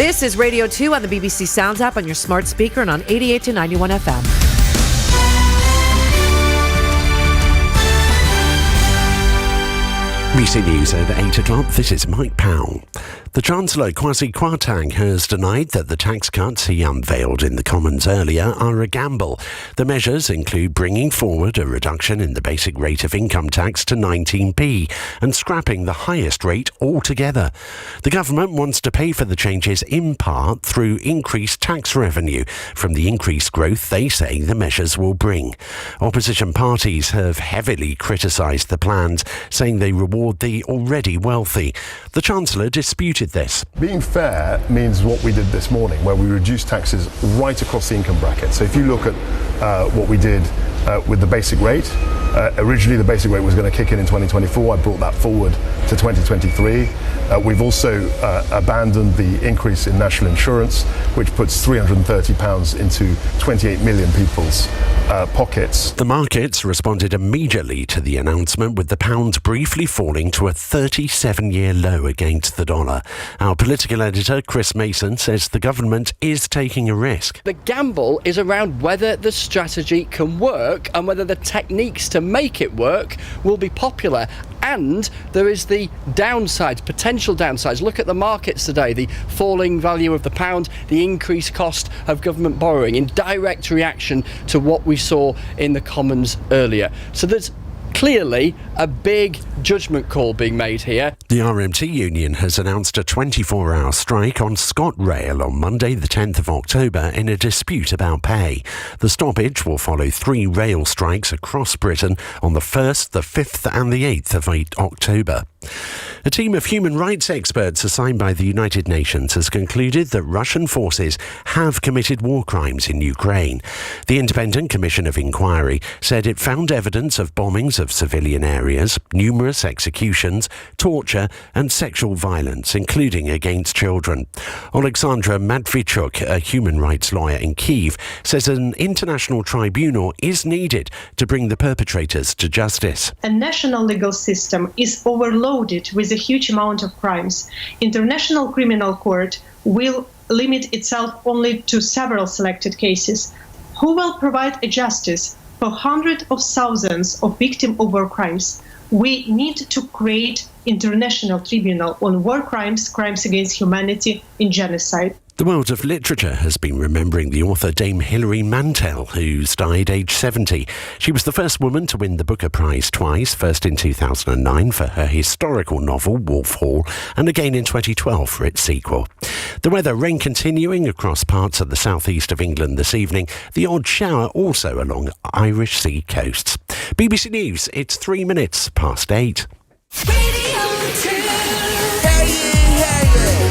This is Radio 2 on the BBC Sounds app on your smart speaker and on 88 to 91 FM. BBC News over 8 o'clock. This is Mike Powell. The Chancellor, Kwasi Kwarteng, has denied that the tax cuts he unveiled in the Commons earlier are a gamble. The measures include bringing forward a reduction in the basic rate of income tax to 19p and scrapping the highest rate altogether. The government wants to pay for the changes in part through increased tax revenue from the increased growth they say the measures will bring. Opposition parties have heavily criticised the plans, saying they reward the already wealthy. The Chancellor disputed this. Being fair means what we did this morning, where we reduced taxes right across the income bracket. So if you look at what we did with the basic rate, originally the basic rate was going to kick in 2024. I brought that forward to 2023. We've also abandoned the increase in national insurance, which puts £330 into 28 million people's pockets. The markets responded immediately to the announcement, with the pound briefly falling to a 37-year low against the dollar. Our political editor, Chris Mason, says the government is taking a risk. The gamble is around whether the strategy can work and whether the techniques to make it work will be popular. And there is the downside, potential downsides. Look at the markets today, the falling value of the pound, the increased cost of government borrowing in direct reaction to what we saw in the Commons earlier. So there's clearly a big judgment call being made here. The RMT union has announced a 24-hour strike on ScotRail on Monday the 10th of October in a dispute about pay. The stoppage will follow 3 rail strikes across Britain on the 1st, the 5th and the 8th of October. A team of human rights experts assigned by the United Nations has concluded that Russian forces have committed war crimes in Ukraine. The Independent Commission of Inquiry said it found evidence of bombings of civilian areas, numerous executions, torture and sexual violence, including against children. Alexandra Matvichuk, a human rights lawyer in Kyiv, says an international tribunal is needed to bring the perpetrators to justice. A national legal system is overloaded with a huge amount of crimes. International Criminal Court will limit itself only to several selected cases. Who will provide a justice for hundreds of thousands of victims of war crimes? We need to create international tribunal on war crimes, crimes against humanity, and genocide. The world of literature has been remembering the author Dame Hilary Mantel, who's died aged 70. She was the first woman to win the Booker Prize twice, first in 2009 for her historical novel Wolf Hall, and again in 2012 for its sequel. The weather, rain continuing across parts of the southeast of England this evening, the odd shower also along Irish Sea coasts. BBC News, it's 3 minutes past 8. Radio 2. Hey, hey, hey.